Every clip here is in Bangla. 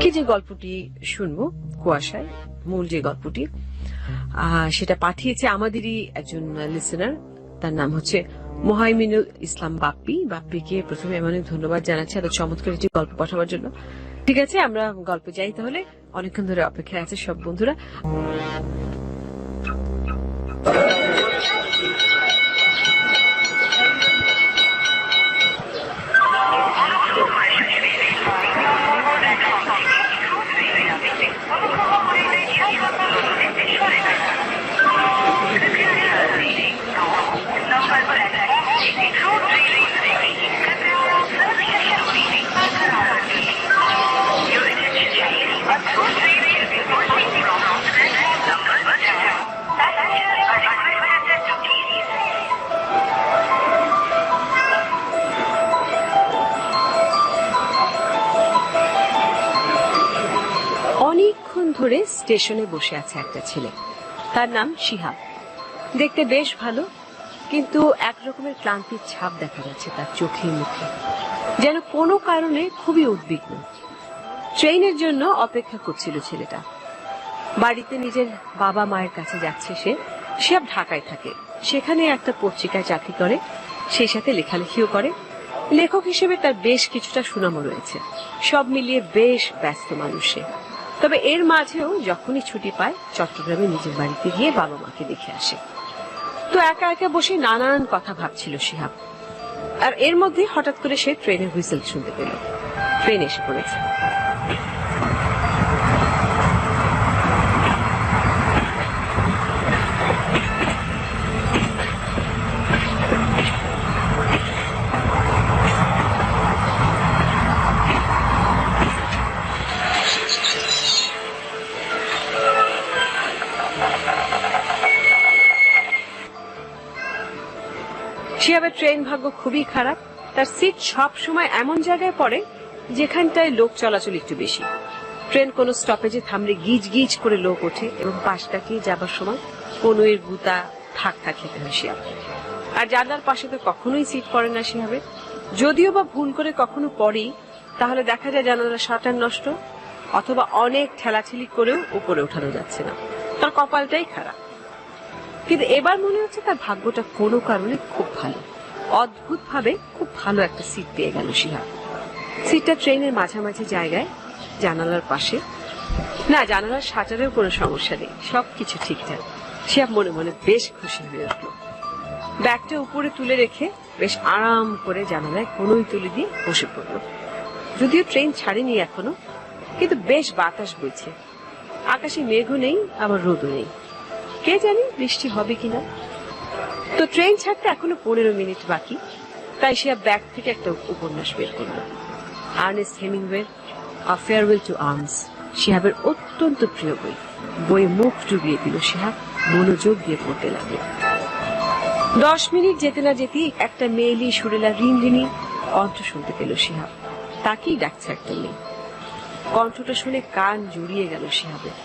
আজকে যে গল্পটি শুনবো কুয়াশায় মূল যে গল্পটি সেটা পাঠিয়েছে আমাদেরই একজন লিসেনার। তার নাম হচ্ছে মোহাইমিনুল ইসলাম বাপ্পি। বাপ্পিকে প্রথমে অনেক ধন্যবাদ জানাচ্ছি এত চমৎকার একটি গল্প পাঠাবার জন্য। ঠিক আছে, আমরা গল্পে যাই তাহলে। অনেকক্ষণ ধরে অপেক্ষায় আছে সব বন্ধুরা। অনেকক্ষণ ধরে স্টেশনে বসে আছে একটা ছেলে, তার নাম শিহাব। দেখতে বেশ ভালো, কিন্তু একরকমের ক্লান্তির ছাপ দেখা যাচ্ছে তার চোখে মুখে, যেন কোনো কারণে খুবই উদ্বিগ্ন। ট্রেনের জন্য অপেক্ষা করছিল ছেলেটা। বাড়িতে নিজের বাবা মায়ের কাছে যাচ্ছে সে। শিহাব ঢাকায় থাকে, সেখানে একটা পত্রিকায় চাকরি করে, সেই সাথে লেখালেখিও করে। লেখক হিসেবে তার বেশ কিছুটা সুনামও রয়েছে। সব মিলিয়ে বেশ ব্যস্ত মানুষ সে। তবে এর মাঝেও যখনই ছুটি পায় চট্টগ্রামে নিজের বাড়িতে গিয়ে বাবা মাকে দেখে আসে। তো একা একা বসে নানান কথা ভাবছিল শিহাব। আর এর মধ্যে হঠাৎ করে সে ট্রেনের হুইসেল শুনতে পেল। ট্রেন এসে পড়েছে। শিহাবের ট্রেন ভাগ্য খুবই খারাপ। তার সিট সব সময় এমন জায়গায় পড়ে যেখানটায় লোক চলাচল একটু বেশি। ট্রেন কোন স্টপেজে থামলে গিজ গিজ করে লোক ওঠে এবং পাশটা দিয়ে যাবার সময় কনুইয়ের গুতা ধাক্কা খেতে হয় শিহাব। আর জানলার পাশে তো কখনোই সিট পড়ে না শিহাবের। যদিও বা ভুল করে কখনো পড়েই, তাহলে দেখা যায় জানালার শাটার নষ্ট, অথবা অনেক ঠেলাঠেলি করেও উপরে ওঠানো যাচ্ছে না। তার কপালটাই খারাপ। কিন্তু এবার মনে হচ্ছে তার ভাগ্যটা কোনো কারণে খুব ভালো। অদ্ভুত ভাবে খুব ভালো একটা সিট পেয়ে গেল শিহাব। সিটটা ট্রেনের মাঝামাঝি জায়গায়, জানালার পাশে। না, জানালার শাটারেও কোনো সমস্যা নেই, সবকিছু ঠিকঠাক। শিহাব মনে মনে বেশ খুশি হয়ে উঠল। ব্যাগটা উপরে তুলে রেখে বেশ আরাম করে জানালায় কোনোই তুলে দিয়ে বসে পড়ল। যদিও ট্রেন ছাড়েনি এখনো, কিন্তু বেশ বাতাস বইছে। আকাশে মেঘও নেই, আবার রোদও নেই। কে জানি বৃষ্টি হবে কিনা। তো ট্রেন ছাড়তে এখনো 15 মিনিট বাকি। তাই শিহাব ব্যাগ থেকে একটা উপন্যাস বের করল। আর্নেস্ট হেমিংওয়ের আ ফেয়ারওয়েল টু আর্মস, শিহাবের অত্যন্ত প্রিয় বই। বইয়ে মুখ ডুবিয়ে দিল শিহাব, মনোযোগ দিয়ে পড়তে লাগলো। 10 মিনিট যেতে না যেতেই একটা মেয়েলি সুরেলা রিনরিনি কণ্ঠ শুনতে পেল শিহাব। তাকেই ডাকছে একটা মেয়ে। কণ্ঠটা শুনে কান জুড়িয়ে গেল শিহাবের।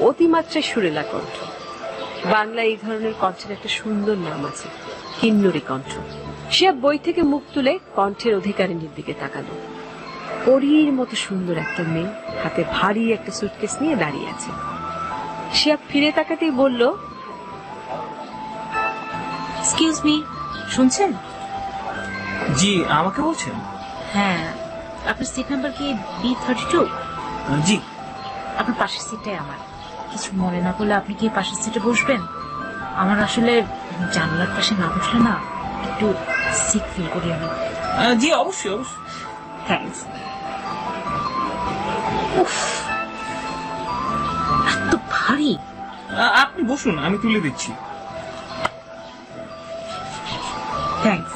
অতিমাত্রায় সুরেলা কণ্ঠ। বাংলায় এই ধরনের কণ্ঠের একটা সুন্দর নাম আছে, কিন্নরী কণ্ঠ। শিহাব বই থেকে মুখ তুলে কণ্ঠের অধিকারিণীর দিকে তাকালো। পরীর মতো সুন্দর একটা মেয়ে, হাতে ভারী একটা সুটকেস নিয়ে দাঁড়িয়ে আছে। শিহাব ফিরে তাকাতেই বলল, এক্সকিউজ মি, শুনছেন? জি, আমাকে বলছেন? হ্যাঁ, আপনার সিট নাম্বার কি B32? জি। আপনার পাশের সিটটাই আমার। কিছু মনে না করলে আপনি কি পাশের সিটে বসবেন? আমার আসলে জানলার পাশে না বসলে না একটু সিক ফিল করি আমি। জি, অবশ্যই অবশ্যই। থ্যাঙ্কস। এত ভারী। আপনি বসুন, আমি তুলে দিচ্ছি। থ্যাঙ্কস।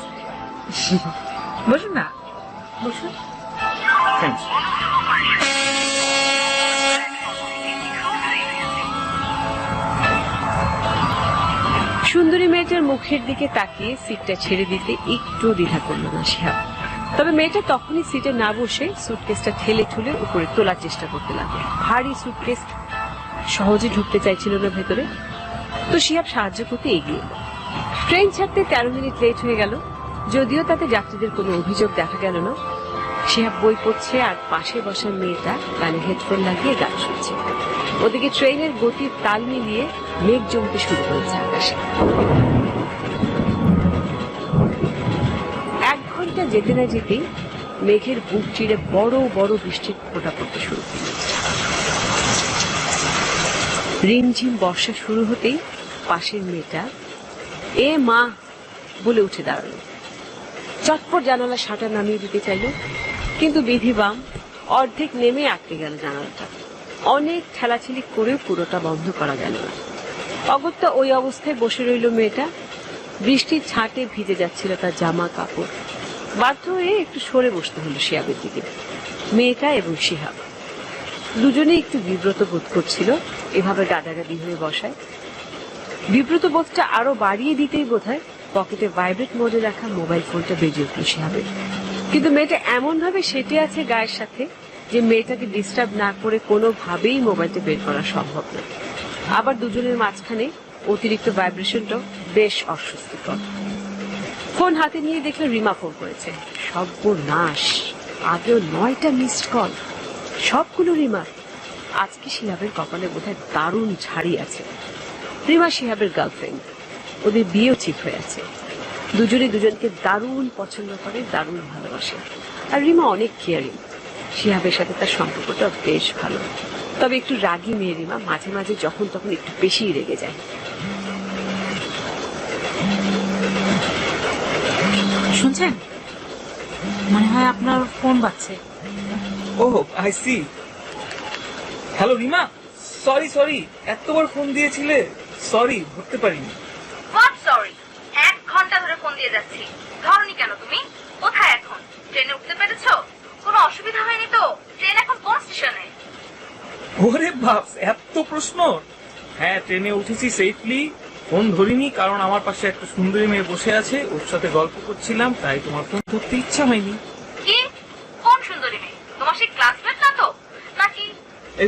বসুন না, বসুন। থ্যাঙ্কস। সুন্দরী মেয়েটার মুখের দিকে তাকিয়ে সিটটা ছেড়ে দিতে একটু দ্বিধা করল না শিহাব। তবে মেয়েটা তখনই সিটে না বসে সুটকেসটা ঠেলে ঠুলে উপরে তোলার চেষ্টা করতে লাগলো। ভারী সুটকেস, সহজে ঢুকতে চাইছিল না ভেতরে। তো শিহাব সাহায্য করতে এগিয়ে এলো। ট্রেন ছাড়তে 13 মিনিট লেট হয়ে গেল। যদিও তাতে যাত্রীদের কোনো অভিযোগ দেখা গেল না। শিহাব বই পড়ছে আর পাশে বসা মেয়েটা কানে হেডফোন লাগিয়ে গান শুনছে। ওদিকে ট্রেনের গতির তাল মিলিয়ে মেঘ জমতে শুরু করেছে আকাশে। 1 ঘন্টা যেতে না যেতেই মেঘের বুক চিরে বড় বড় বৃষ্টির ফোঁটা পড়তে শুরু করল। রিমঝিম বর্ষা শুরু হতেই পাশের মেয়েটা এ মা বলে উঠে দাঁড়ালো। চটপট জানালা শাটার নামিয়ে দিতে চাইল, কিন্তু বিধিবাম অর্ধেক নেমে আটকে গেল জানালাটা। অনেক ঠেলাঠেলি করেও পুরোটা বন্ধ করা গেল না। অগত্যা ওই অবস্থায় বসে রইল মেয়েটা। বৃষ্টির ছাঁটে ভিজে যাচ্ছিল তার জামা কাপড়। বাধ্য হয়ে একটু সরে বসতে হলো শিহাবের দিকে। মেয়েটা এবং শিহাব দুজনেই একটু বিব্রত বোধ করছিল এভাবে গাদাগাদি হয়ে বসায়। বিব্রত বোধটা আরো বাড়িয়ে দিতেই বোধহয় পকেটে ভাইব্রেট মোডে রাখা মোবাইল ফোনটা বেজে উঠল শিহাবের। কিন্তু মেয়েটা এমন ভাবে সেটে আছে গায়ের সাথে যে মেয়েটাকে ডিস্টার্ব না করে কোনোভাবেই মোবাইলটা বের করা সম্ভব না। আবার দুজনের মাঝখানে অতিরিক্ত ভাইব্রেশনটাও বেশ অস্বস্তিকর। ফোন হাতে নিয়ে দেখলো রিমা ফোন করেছে। সর্বনাশ, আগেও 9টা মিসড কল, সবগুলো রিমার। আজকে শিহাবের কপালে বোধহয় দারুণ ঝাড়ি আছে। রিমা শিহাবের গার্লফ্রেন্ড, ওদের বিয়েও ঠিক হয়ে আছে। দুজনে দুজনকে দারুণ পছন্দ করে, দারুণ ভালোবাসে। আর রিমা অনেক কেয়ারিং। শিহাবের সাথে তার সম্পর্কটা বেশ ভালো, তবে একটু রাগী মেয়ে রিমা। মাঝে মাঝে যখন তখন একটু বেশি রেগে যায়। শুনছেন? মনে হয় আপনার ফোন বাজছে। Oh, I see. Hello Rima, sorry, এতবার ফোন দিয়েছিলে। সরি, ধরতে পারিনি। What sorry? 1 ঘন্টা ধরে ফোন দিয়ে যাচ্ছি, ধরনি কেন তুমি? কোথায় এখন? ট্রেনে উঠতে পেরেছো? কোনো অসুবিধা হয়নি তো? ট্রেন এখন কোন স্টেশনে? ওরে বাপস, এত প্রশ্ন। হ্যাঁ, ট্রেনে উঠেছি সেফলি। ফোন ধরিনি কারণ আমার পাশে একটা সুন্দরী মেয়ে বসে আছে, ওর সাথে গল্প করছিলাম, তাই তোমার ফোন ধরতে ইচ্ছা হয়নি। কি? কোন সুন্দরী মেয়ে? তোমার সেই ক্লাসমেট না তো নাকি?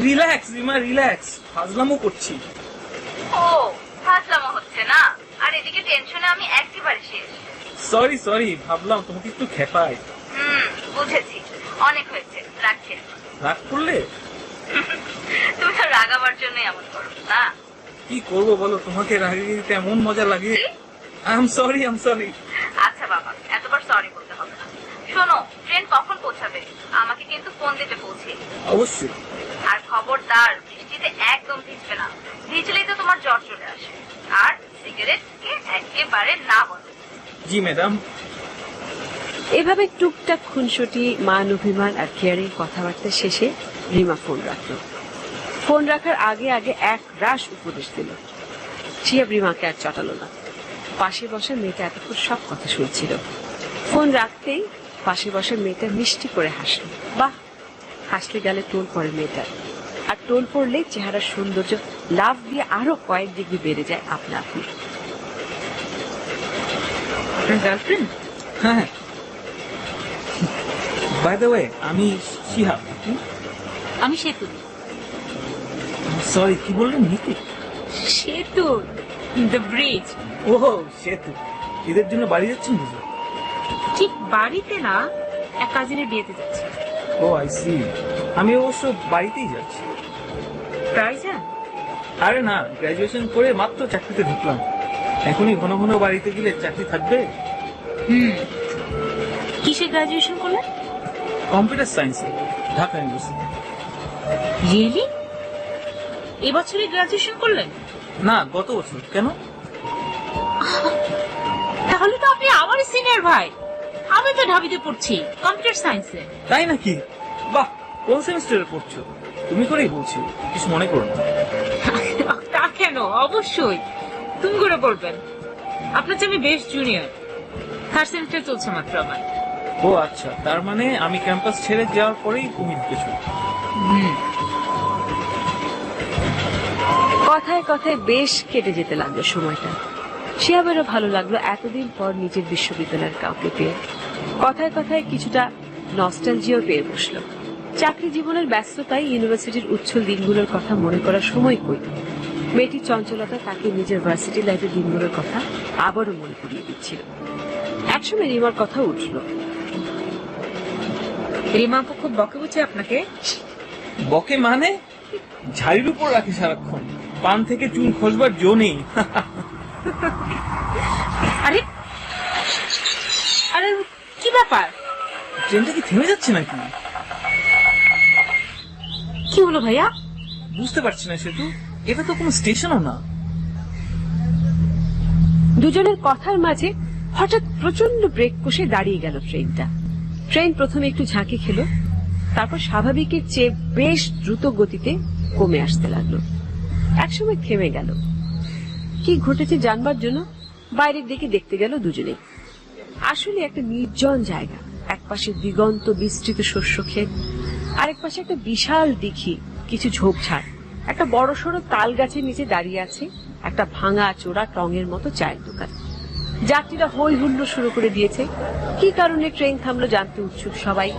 রিল্যাক্স রিমা, রিল্যাক্স, ফাজলামো করছি। ও, ফাজলামো হচ্ছে না? আর এদিকে টেনশনে আমি একেবারে শেষ। সরি, ভাবলাম তোমাকে একটু খেপাই। বুঝেছি, অনেক হয়েছে, রাখছি। রাগ করলে? তুমি তো রাগাবার জন্য এমন করো না? কি করবো বলো, তোমাকে রাগিয়ে দিতে এমন মজা লাগে। I am sorry. আচ্ছা বাবা, এতবার সরি বলতে হবে না। শোনো, ট্রেন কখন পৌঁছাবে? আমাকে কিন্তু ফোন দিতে পৌঁছে। অবশ্যই। আর খবরদার, বৃষ্টিতে একদম ভিজবে না। ভিজলেই তো তোমার জ্বর চলে আসে। আর সিগারেটকে একেবারে না বলো। জি ম্যাডাম। এভাবে টুকটাক খুনসুটি, মান অভিমান আর কেয়ারিং কথাবার্তা শেষে রিমা ফোন রাখলো। ফোন রাখার আগে এক রাশ উপদেশ দিল। শিহাব রিমাকে আর চটালো না। পাশে বসা মেয়েটা এতক্ষণ সব কথা শুনছিল। ফোন রাখতেই পাশে বসা মেয়েটা মিষ্টি করে হাসল। বাহ, হাসতে গেলে টোল পড়ে মেয়েটার। আর টোল পড়লেই চেহারার সৌন্দর্য লাভ দিয়ে আরো কয়েক ডিগ্রি বেড়ে যায় আপনা আপনি। গার্লফ্রেন্ড? হ্যাঁ। বাই দ্য ওয়ে, আমি শিহাব। আমি সেতু। সরি, কি বললেন? নিতি? সেতু, দ্য ব্রিজ। ওহ, সেতু। ঈদের জন্য বাড়ি যাচ্ছেন বুঝি? ঠিক বাড়িতে না, এক কাজিনের বিয়েতে যাচ্ছি। ও আই সি। আমি অবশ্য বাড়িতেই যাচ্ছি। প্রায় যান? আরে না, গ্রাজুয়েশন করে মাত্র চাকরিতে ঢুকলাম। এখনই ঘন ঘন বাড়িতে গেলে চাকরি থাকবে? কিসে গ্রাজুয়েশন করলেন? কম্পিউটার সায়েন্সে, ঢাকা ইউনিভার্সিটি। রিয়েলি? এবছরই গ্রাজুয়েশন করলেন? না, গত বছর। কেন? তাহলে তো আপনি আমারই সিনিয়র ভাই। আমি তো ঢাবিতে পড়ছি কম্পিউটার সায়েন্সে। তাই নাকি? বাহ, কোন সেমিস্টারে পড়ছো? তুমি করেই বলছি, কিছু মনে করো না। তা কেন, অবশ্যই তুমি করে বলবেন। আপনার চেয়ে আমি বেশ জুনিয়র। 3rd সেমিস্টার চলছে মাত্র আমার। ও আচ্ছা, তার মানে আমি ক্যাম্পাস ছেড়ে যাওয়ার পরেই তুমি ঢুকেছো। কথায় কথায় বেশ কেটে যেতে লাগলো সময়টা। শিহাবেরও ভালো লাগলো এতদিন পর নিজের বিশ্ববিদ্যালয়ের কাউকে পেয়ে। কথায় কথায় কিছুটা নস্টালজিয়াও পেয়ে বসলো। চাকরি জীবনের ব্যস্ততায় ইউনিভার্সিটির উচ্ছল দিনগুলোর কথা মনে করার সময় কই। মেয়েটির চঞ্চলতা তাকে নিজের ভার্সিটি লাইফের দিনগুলোর কথা আবারও মনে করিয়ে দিচ্ছিল। একসময় রিমার কথা উঠল। রিমা আপু খুব বকে বুঝি আপনাকে? বকে মানে ঝাড়ির উপর রাখে সারাক্ষণ, পান থেকে চুন খসবার জো নেই। আরে আরে কি ব্যাপার? ট্রেনটা কি থেমে যাচ্ছে নাকি? কি হলো ভাইয়া? বুঝতে পারছি না সেতু, এটা তো কোনো স্টেশনও না। দুজনের কথার মাঝে হঠাৎ প্রচন্ড ব্রেক কষে দাঁড়িয়ে গেল ট্রেনটা। ট্রেন প্রথমে একটু ঝাঁকি খেলো, তারপর স্বাভাবিকের চেয়ে বেশ দ্রুত গতিতে কমে আসতে লাগলো। একসময় থেমে গেল। কি ঘটেছে জানবার জন্য বাইরের দিকে দেখতে গেল দুজনে। আসলে একটা নির্জন জায়গা, একপাশে দিগন্ত বিস্তৃত শস্য ক্ষেত, আরেক পাশে একটা বিশাল দিঘি, কিছু ঝোপঝাড়, একটা বড়সড় তাল গাছের নিচে দাঁড়িয়ে আছে একটা ভাঙা চোরা টঙের মতো চায়ের দোকান। যাত্রীরা হই হুল্লোড় শুরু করে দিয়েছে। কি কারণে ট্রেন থামলো জানতে উৎসুক সবাই।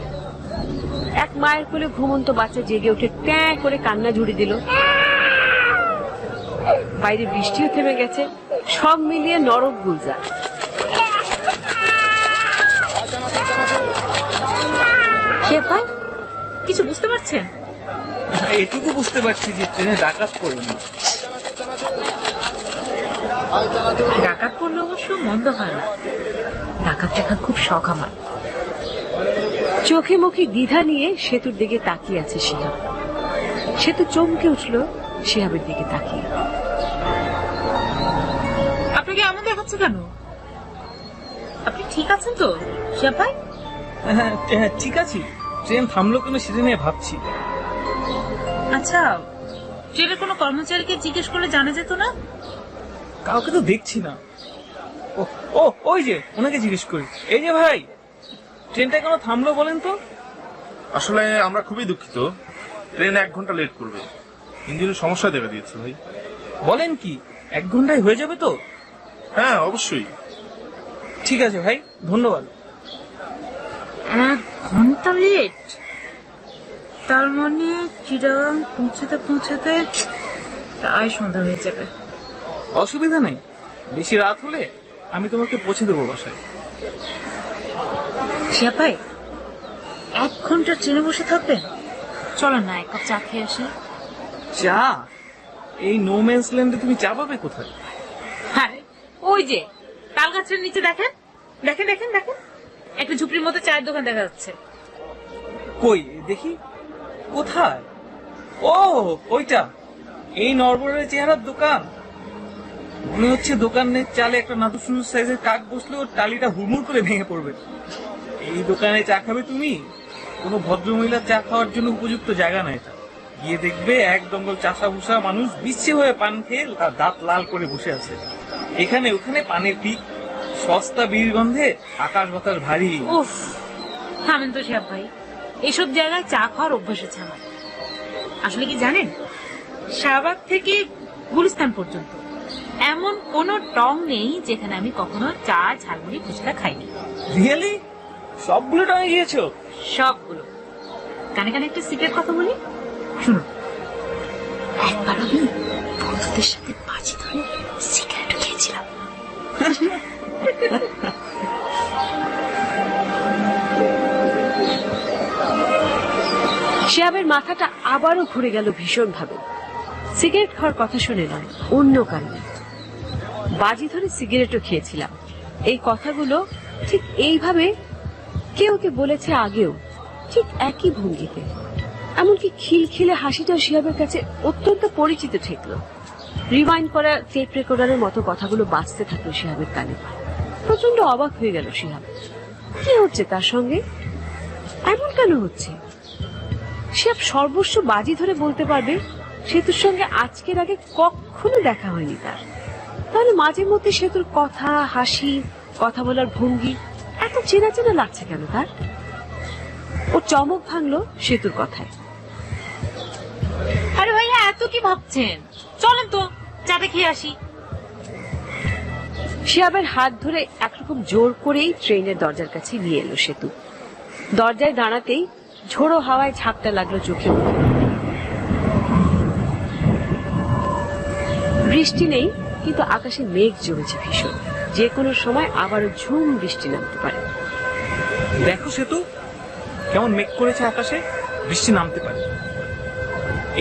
এক মায়ের কোলে ঘুমন্ত বাচ্চা জেগে উঠে ট্যাঁ করে কান্না ঝুড়ি দিল। বাইরে বৃষ্টিও থেমে গেছে, সব মিলিয়ে নরক গুলজার। শেফা, কিছু বুঝতে পারছেন? এটুকু বুঝতে পারছি যে ট্রেনে ডাকাত পড়েনি। ডাকাত পড়লে অবশ্য মন্দ হয় না, ডাকাত দেখার খুব শখ আমার। চোখে মুখে দ্বিধা নিয়ে সেতুর দিকে তাকিয়ে আছে শিহাব। সেতু চমকে উঠল শিহাবের দিকে তাকিয়ে। আপনাকে এমন দেখাচ্ছে কেন? আপনি ঠিক আছেন তো শিহাব ভাই? হ্যাঁ, ঠিক আছে। ট্রেন থামলো কেন সেটা নিয়ে ভাবছি। আচ্ছা, ট্রেনের কোনো কর্মচারীকে জিজ্ঞেস করলে জানা যেত না? কাউকে তো দেখছি না। ও ওই যে, ওনাকে জিজ্ঞেস করি। এই যে ভাই, ট্রেনটা কেন থামলো বলেন তো? আসলে আমরা খুবই দুঃখিত, ট্রেন 1 ঘন্টা লেট করবে, ইঞ্জিনের সমস্যা দেখা দিয়েছে ভাই। বলেন কি, 1 ঘন্টায় হয়ে যাবে তো? হ্যাঁ অবশ্যই। ঠিক আছে ভাই, ধন্যবাদ। 1 ঘন্টা লেট? তার মানে চিটাগাং পৌঁছাতে পৌঁছাতে প্রায় সন্ধ্যা হয়ে যাবে। অসুবিধা নেই, বেশি রাত হলে আমি তোমাকে পৌঁছে দেবো বাসায়। শিহাব ভাই, 1 ঘন্টা ট্রেনে বসে থাকবেন? চলো না, 1 কাপ চা খেয়ে আসি। চা? এই নো ম্যানস ল্যান্ডে তুমি চা পাবে কোথায়? আরে ওই যে তাল গাছের নিচে দেখেন, দেখেন দেখেন দেখেন, একটা ঝুপড়ির মতো চায়ের দোকান দেখা যাচ্ছে। কই দেখি, কোথায়? ও ওইটা, এই নরবরের চেহারার দোকান। মনে হচ্ছে দোকানের চালে একটা নাদুসুর সাইজের কাক বসলে ওর টালিটা হুড়মুড় করে ভেঙে পড়বে। এই দোকানে চা খাবে তুমি? কোনো ভদ্রমহিলার চা খাওয়ার জন্য উপযুক্ত জায়গা না এটা। গিয়ে দেখবে এক দঙ্গল চাষা ভুষা মানুষ বিশ্বে হয়ে পান খেয়ে তার দাঁত লাল করে বসে আছে। এখানে ওখানে পানের পিক, সস্তা বীর গন্ধে আকাশ বাতাস ভারী। উফ, থামেন তো শিহাব ভাই, এইসব জায়গায় চা খাওয়ার অভ্যাস আছে আমার। আসলে কি জানেন, শাহবাগ থেকে গুলিস্তান পর্যন্ত এমন কোন টং নেই যেখানে আমি কখনো চা ঝালমুড়ি ফুচকা খাইনি। রিয়েলি? সবগুলো টঙে গিয়েছো? সবগুলো। কানে কানে একটা সিক্রেট কথা বলি, শুনুন। একবার আমি বন্ধুদের সাথে বাজি ধরে সিগারেট খেয়েছিলাম। শিহাবের মাথাটা আবারও ঘুরে গেল ভীষণ ভাবে। সিগারেট খাওয়ার কথা শুনে নয়, অন্য কারণে। বাজি ধরে সিগারেটও খেয়েছিলাম, এই কথাগুলো ঠিক এইভাবে কেউ কে বলেছে আগেও, ঠিক একই ভঙ্গিতে। এমনকি খিলখিলে হাসিটাও শিহাবের কাছে অত্যন্ত পরিচিত ঠেকল। রিওয়াইন্ড করা টেপ রেকর্ডারের মতো কথাগুলো বাজতে থাকলো শিহাবের কানে। প্রচন্ড অবাক হয়ে গেল শিহাব। কি হচ্ছে তার সঙ্গে? এমন কেন হচ্ছে? শিহাব সর্বস্ব বাজি ধরে বলতে পারবে সেতুর সঙ্গে আজকের আগে কখনো দেখা হয়নি তার। তাহলে মাঝে মধ্যে সেতুর কথা, হাসি, কথা বলার ভঙ্গি এত চেনা চেনা লাগছে কেন তার? ও চমক ভাঙলো সেতুর কথায়। আরে ভাইয়া, এত কি ভাবছেন? চলেন তো চাটা খেয়ে আসি। শিহাবের হাত ধরে একরকম জোর করেই ট্রেনের দরজার কাছে নিয়ে এলো সেতু। দরজায় দাঁড়াতেই ঝোড়ো হাওয়ায় ঝাপটা লাগলো চোখে। বৃষ্টি নেই, কিন্তু আকাশে মেঘ জমেছে ভীষণ। যে কোনো সময় আবারও ঝুম বৃষ্টি নামতে পারে। দেখো সেতু, কেমন মেঘ করেছে আকাশে, বৃষ্টি নামতে পারে।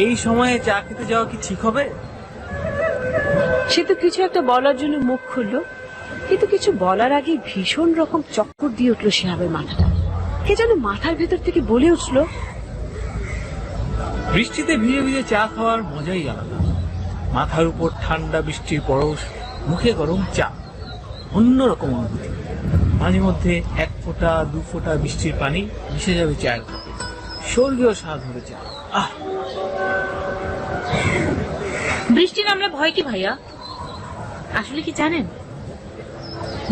এই সময়ে চা খেতে যাওয়া কি ঠিক হবে? সে তো কিছু একটা বলার জন্য মুখ খুললো, কিন্তু কিছু বলার আগে ভীষণ রকম চক্কর দিয়ে উঠলো শিহাবের মাথাটা। কে যেন মাথার ভেতর থেকে বলে উঠলো, বৃষ্টিতে ভিজে ভিজে চা খাওয়ার মজাই আলাদা। মাথার উপর ঠান্ডা বৃষ্টির পরশ, মুখে গরম চা, অন্যরকম অনুভূতি। মাঝে মধ্যে 1 ফোঁটা 2 ফোঁটা বৃষ্টির পানি মিশে যাবে চায়ের কাপে, স্বর্গীয় স্বাদ হবে চা। আহ, বৃষ্টি নামলে ভয় কি ভাইয়া? আসলে কি জানেন,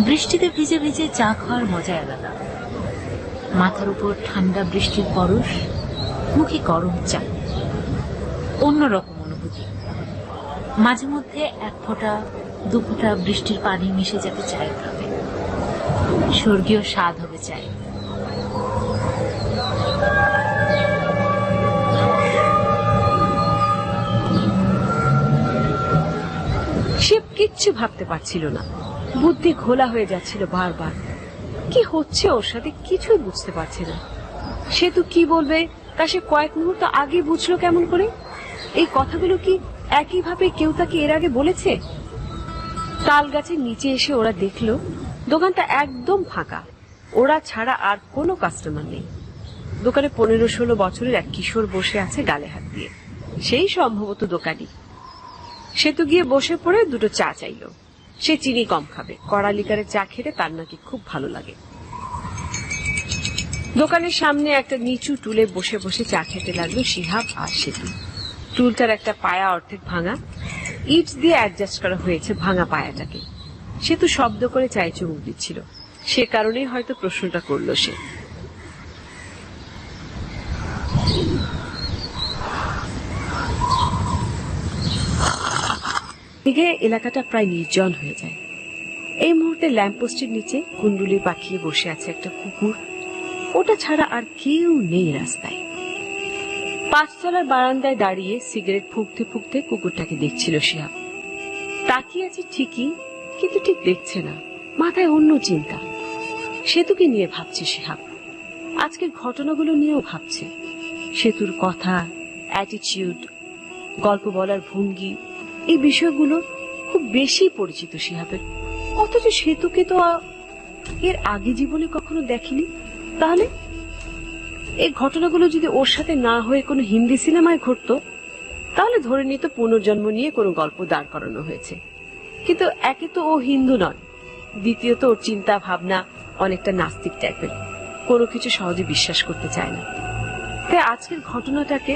বৃষ্টিতে ভিজে ভিজে চা খাওয়ার মজা আলাদা। মাথার উপর ঠান্ডা বৃষ্টির পরশ, মুখে গরম চা, অন্যরকম অনুভূতি। মাঝে মধ্যে 1 ফোঁটা 2 ফোঁটা বৃষ্টির পানি মিশে যাবে চায়ের কাপে, স্বর্গীয় স্বাদ হবে চায়। সে কিচ্ছু ভাবতে পারছিল না, বুদ্ধি ঘোলা হয়ে যাচ্ছিল বারবার। কি হচ্ছে ওর সাথে কিছুই বুঝতে পারছে না। সে তো কি বলবে তা সে কয়েক মুহূর্ত আগে বুঝলো কেমন করে? এই কথাগুলো কি একইভাবে কেউ তাকে এর আগে বলেছে? তাল গাছের নিচে এসে ওরা দেখলো দোকানটা একদম ফাঁকা, ওরা ছাড়া আর কোনো কাস্টমার নেই। দোকানে 15-16 বছরের এক কিশোর বসে আছে গালে হাত দিয়ে, সেই সম্ভবত দোকানি। সে তো গিয়ে বসে পড়ে 2টো চা চাইলো। সে চিনি কম খাবে, কড়া লিকারের চা খেতে তার নাকি খুব ভালো লাগে। দোকানের সামনে একটা নিচু টুলে বসে বসে চা খেতে লাগলো শিহাব আর সেতু। টুলটার একটা পায়া অর্ধেক ভাঙা, ইট দিয়ে অ্যাডজাস্ট করা হয়েছে ভাঙা পায়াটাকে। সেতু শব্দ করে চায়ে চুমুক দিচ্ছিল, সে কারণেই হয়তো প্রশ্নটা করলো সে। দিকে এলাকাটা প্রায় নির্জন হয়ে যায়। এই মুহূর্তে ল্যাম্পপোস্টের নিচে কুন্ডুলি পাকিয়ে বসে আছে একটা কুকুর, ওটা ছাড়া আর কেউ নেই রাস্তায়। 5 তলার বারান্দায় দাঁড়িয়ে সিগারেট ফুঁকতে ফুঁকতে কুকুরটাকে দেখছিল শিহাব। তাকিয়ে আছে ঠিকই, কিন্তু ঠিক দেখছে না, মাথায় অন্য চিন্তা। সেতুকে নিয়ে ভাবছে শিহাব, আজকের ঘটনাগুলো নিয়েও ভাবছে। সেতুর কথা, অ্যাটিটিউড, গল্প বলার ভঙ্গি, এই বিষয়গুলো খুব বেশি পরিচিত শিহাবের। অথচ সেতুকে তো এর আগে জীবনে কখনো দেখেনি। তাহলে এই ঘটনাগুলো যদি ওর সাথে না হয়ে কোনো হিন্দি সিনেমায় ঘটতো, তাহলে ধরে নিত পুনর্জন্ম নিয়ে কোনো গল্প দাঁড় করানো হয়েছে। কিন্তু একে তো ও হিন্দু নয়, দ্বিতীয়ত ওর চিন্তা ভাবনা অনেকটা নাস্তিক টাইপের, কোনো কিছু সহজে বিশ্বাস করতে চায় না। তাই আজকের ঘটনাটাকে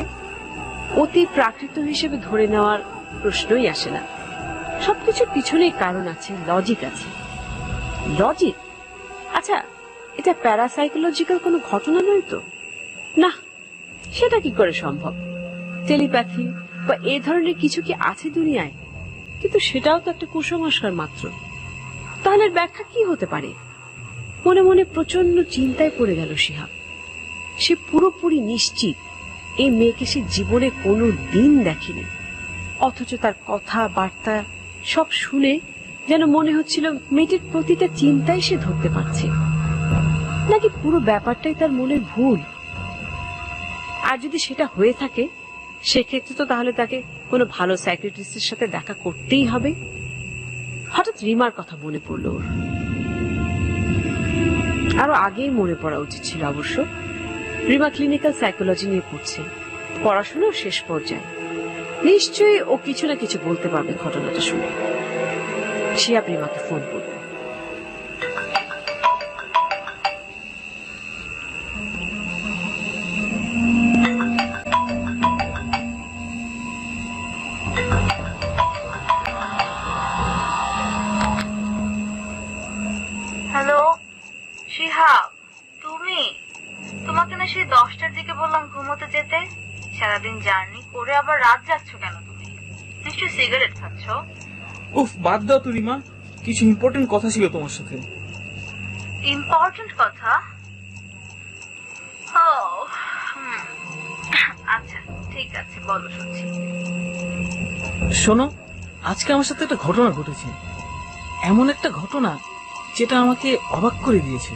অতি প্রাকৃত হিসেবে ধরে নেওয়ার প্রশ্নই আসে না। সবকিছুর পিছনেই কারণ আছে, লজিক আছে। লজিক? আচ্ছা, এটা প্যারাসাইকোলজিক্যাল কোনো ঘটনা নয় তো? না, সেটা কি করে সম্ভব? টেলিপ্যাথি বা এ ধরনের কিছু কি আছে দুনিয়ায়? কিন্তু সেটাও তো একটা কুসংস্কার মাত্র। তাহলে ব্যাখ্যা কি হতে পারে? মনে মনে প্রচন্ড চিন্তায় পড়ে গেল শিহাব। সে পুরোপুরি নিশ্চিত এই মেয়েকে সে জীবনে কোনো দিন দেখেনি, অথচ তার কথা বার্তা সব শুনে যেন মনে হচ্ছিল মেয়েটির প্রতিটা চিন্তাই সে ধরতে পারছে। নাকি পুরো ব্যাপারটাই তার মনের ভুল? আর যদি সেটা হয়ে থাকে, সেক্ষেত্রে তো তাহলে তাকে কোনো ভালো সাইকিয়াট্রিস্টের সাথে দেখা করতেই হবে। হঠাৎ রিমার কথা মনে পড়লো ওর। আরো আগেই মনে পড়া উচিত ছিল অবশ্য। রিমা ক্লিনিক্যাল সাইকোলজি নিয়ে পড়ছে, পড়াশোনার শেষ পর্যায়ে। নিশ্চয়ই ও কিছু না কিছু বলতে পারবে ঘটনাটা শুনে। শিহাব রিমাকে ফোন করল। হ্যালো শিহাব, তুমি? তোমাকে না সেই 10টার দিকে বললাম ঘুমোতে যেতে। সারাদিন জার্নি করে আবার রাত যাচ্ছ কেন তুমি? নিশ্চয়ই সিগারেট খাচ্ছ। উফ, বাদ দাও তো রিমা, কিছু ইম্পর্টেন্ট কথা ছিল তোমার সাথে। ইম্পর্টেন্ট কথা? ও আচ্ছা, ঠিক আছে, বলো, শুনছি। শোনো, আজকে আমার সাথে একটা ঘটনা ঘটেছে, এমন একটা ঘটনা যেটা আমাকে অবাক করে দিয়েছে।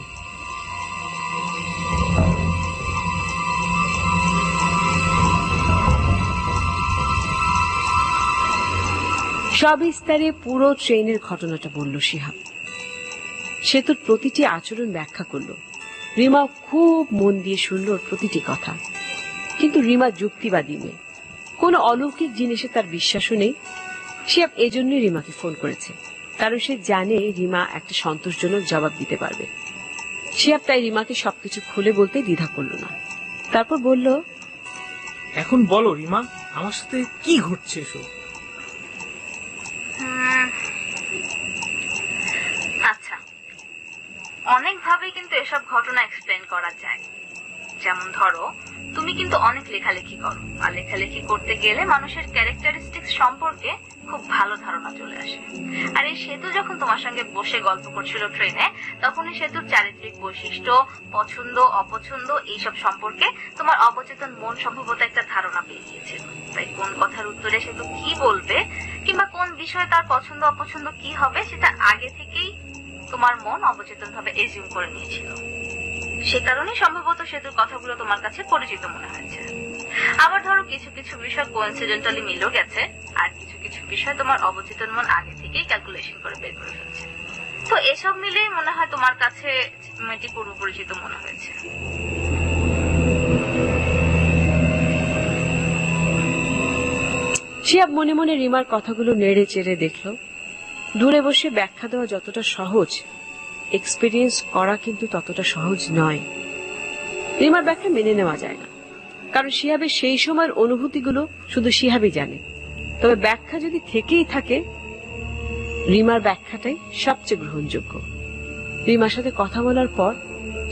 সবিস্তারে পুরো ট্রেনের ঘটনাটা বলল শিহাব। সেতুর প্রতিটি আচরণ ব্যাখ্যা করলো। রিমা খুব মন দিয়ে শুনল ওর প্রতিটি কথা। কিন্তু রিমা যুক্তিবাদী মেয়ে, কোন অলৌকিক জিনিসে তার বিশ্বাসও নেই। শিহাব এজন্যই রিমাকে ফোন করেছে, কারণ সে জানে রিমা একটা সন্তোষজনক জবাব দিতে পারবে। শিহাব তাই রিমাকে সবকিছু খুলে বলতে দ্বিধা করল না। তারপর বলল, এখন বলো রিমা, আমার সাথে কি ঘটছে এসব? আচ্ছা, অনেকভাবে কিন্তু এসব ঘটনা এক্সপ্লেন করা যায়। যেমন ধরো, তুমি কিন্তু অনেক লেখালেখি করো, আর লেখালেখি করতে গেলে মানুষের ক্যারেক্টারিস্টিক্স সম্পর্কে খুব ভালো ধারণা চলে আসে। আর এই সেতু যখন তোমার সঙ্গে বসে গল্প করছিল ট্রেনে, তখন এই সেতুর চারিত্রিক বৈশিষ্ট্য, পছন্দ অপছন্দ এইসব সম্পর্কে তোমার অবচেতন মন সম্ভবত একটা ধারণা পেয়ে গিয়েছিল। তাই কোন কথার উত্তরে সেতু কি বলবে কিংবা কোন বিষয়ে তার পছন্দ অপছন্দ কি হবে সেটা আগে থেকেই তোমার মন অবচেতন ভাবে এজিউম করে নিয়েছিল। সে কারণে সম্ভবত সেতুর কথাগুলো তোমার কাছে পরিচিত মনে হয়েছে। আবার ধরো, কিছু কিছু বিষয় কোইন্সিডেন্টালি মিলেও গেছে, আর কিছু কিছু বিষয় তোমার অবচেতন মন আগে থেকেই ক্যালকুলেশন করে বের করে ফেলছে। তো এসব মিলেই মনে হয় তোমার কাছে মেয়েটি পূর্ব পরিচিত মনে হয়েছে। শিহাব মনে মনে রিমার কথাগুলো নেড়ে চেড়ে দেখল। দূরে বসে ব্যাখ্যা দেওয়া যতটা সহজ, এক্সপেরিয়েন্স করা কিন্তু ততটা সহজ নয়। রিমার ব্যাখ্যা মেনে নেওয়া যায় না, কারণ শিহাবের সেই সময়ের অনুভূতিগুলো শুধু শিহাবই জানে। তবে ব্যাখ্যা যদি থেকেই থাকে, রিমার ব্যাখ্যাটাই সবচেয়ে গ্রহণযোগ্য। রিমার সাথে কথা বলার পর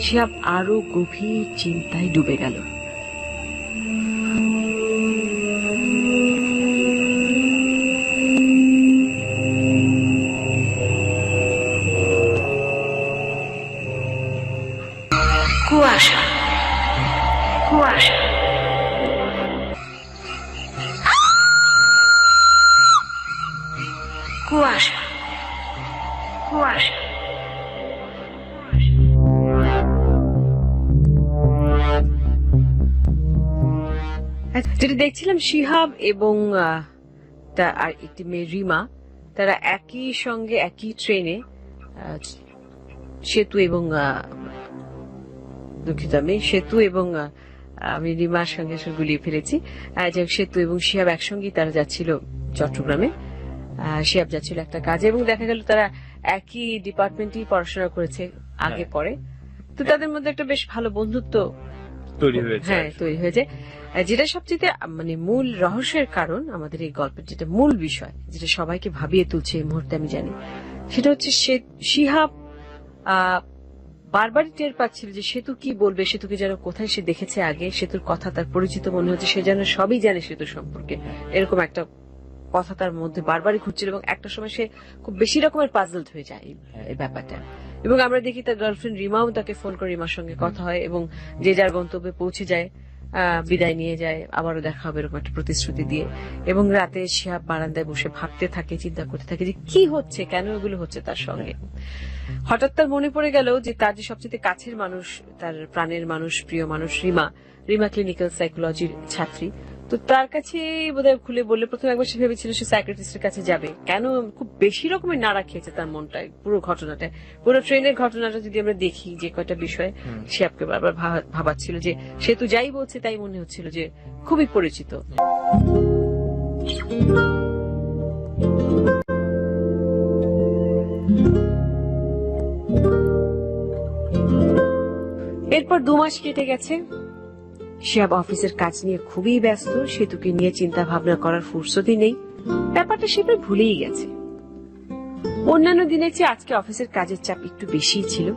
শিহাব আরো গভীর চিন্তায় ডুবে গেল। কুয়াশা, কুয়াশা, কুয়াশা, কুয়াশা। যেটা দেখছিলাম, শিহাব এবং আর একটি মেয়ে রিমা, তারা একই সঙ্গে একই ট্রেনে সেতু এবং দুঃখিত, আমি সেতু এবং আমি রিমার সঙ্গে গুলিয়ে ফেলেছি। সেতু এবং শিহাব একসঙ্গেই তারা যাচ্ছিল চট্টগ্রামে। শিহাব যাচ্ছিল একটা কাজে, এবং দেখা গেল তারা একই ডিপার্টমেন্টেই পড়াশোনা করেছে আগে পরে। তো তাদের মধ্যে একটা বেশ ভালো বন্ধুত্ব তৈরি হয়েছে। হ্যাঁ, তৈরি হয়েছে। যেটা সবচেয়ে মানে মূল রহস্যের কারণ, আমাদের এই গল্পের যেটা মূল বিষয়, যেটা সবাইকে ভাবিয়ে তুলছে এই মুহূর্তে আমি জানি, সেটা হচ্ছে শিহাব বারবারই টের পাচ্ছিল যে সেতু কি বলবে, সেতুকে যেন কোথায় সে দেখেছে আগে, সেতুর কথা তার পরিচিত মনে হচ্ছে, সে যেন সবই জানে সেতু সম্পর্কে, এরকম একটা কথা তার মধ্যে বারবারই ঘুরছিল। এবং একটা সময় সে খুব বেশি রকমের পাজলড হয়ে যায় এই ব্যাপারটা। এবং আমরা দেখি তার গার্লফ্রেন্ড রিমাও তাকে ফোন করে, রিমার সঙ্গে কথা হয় এবং যে যার গন্তব্যে পৌঁছে যায়, বিদায় নিয়ে যায়, আবারও দেখা হবে এরকম একটা প্রতিশ্রুতি দিয়ে। এবং রাতে শিহাব বারান্দায় বসে ভাবতে থাকে, চিন্তা করতে থাকে যে কি হচ্ছে, কেন এগুলো হচ্ছে তার সঙ্গে। হঠাৎ তার মনে পড়ে গেল যে তার যে সবচেয়ে কাছের মানুষ, তার প্রাণের মানুষ, প্রিয় মানুষ রিমা ক্লিনিক্যাল সাইকোলজির ছাত্রী। তো তার কাছে বোধহয় খুলে বললে, প্রথমে একবার সে ভেবেছিল সে সাইকিয়াট্রিস্টের কাছে যাবে, কেন খুব বেশি রকমের নাড়া খেয়েছে তার মনটায় পুরো ঘটনাটা, পুরো ট্রেনের ঘটনাটা যদি আমরা দেখি, যে কয়টা বিষয় শিহাবকে বারবার ভাবাচ্ছিল, যে সে তো যাই বলছে তাই মনে হচ্ছিল যে খুবই পরিচিত। এরপর 2 মাস কেটে গেছে। শিহাব অফিসের কাজ নিয়ে খুবই ব্যস্ত, সেতুকে নিয়ে চিন্তা ভাবনা করার ফুরসতই নেই। ব্যাপারটা সে প্রায় ভুলেই গেছে। অন্যান্য দিনের চেয়ে আজকে অফিসের কাজের চাপ একটু বেশিই ছিল।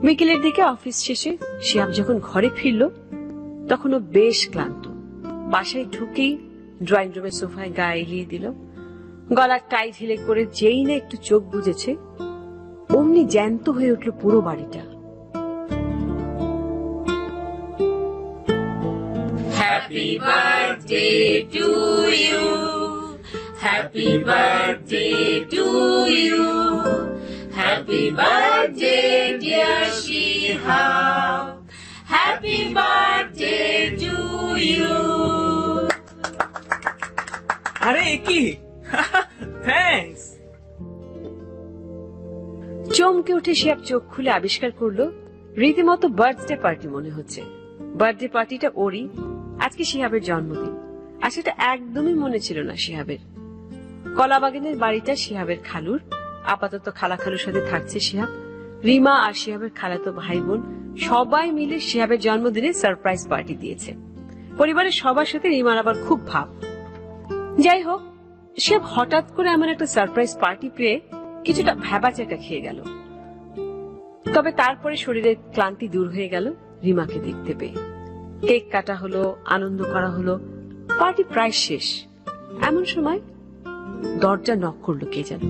বিকেলের দিকে অফিস শেষে শিহাব যখন ঘরে ফিরল, তখন ও বেশ ক্লান্ত। বাসায় ঢুকেই ড্রয়িং রুমের সোফায় গা এলিয়ে দিল, গলার টাই ঢিলে করে যেই না একটু চোখ বুজেছে, অমনি জ্যান্ত হয়ে উঠল পুরো বাড়িটা। Happy birthday to you. Happy birthday to you. Happy birthday, dear Shihab. Happy birthday to you. আরে কি থ্যাঙ্কস। চমকে উঠে শিহাব চোখ খুলে আবিষ্কার করলো রীতিমতো বার্থডে পার্টি মনে হচ্ছে। বার্থডে পার্টিটা ওরই, আজকে শিহাবের জন্মদিন, আর সেটা একদমই মনে ছিল না শিহাবের। কলাবাগানের বাড়িটা শিহাবের খালুর, আপাতত খালা খালুর সাথে থাকছে শিহাব। রিমা আর শিহাবের খালাতো ভাই বোন সবাই মিলে শিহাবের জন্মদিনে সারপ্রাইজ পার্টি দিয়েছে। পরিবারের সবার সাথে রিমার আবার খুব ভাব। যাই হোক, শিহাব হঠাৎ করে এমন একটা সারপ্রাইজ পার্টি পেয়ে কিছুটা ভ্যাবাচ্যাকা খেয়ে গেল। তবে তারপরে শরীরের ক্লান্তি দূর হয়ে গেল রিমাকে দেখতে পেয়ে। কেক কাটা হলো, আনন্দ করা হলো, পার্টি প্রায় শেষ। এমন সময় দরজা নক করলো কে যেন।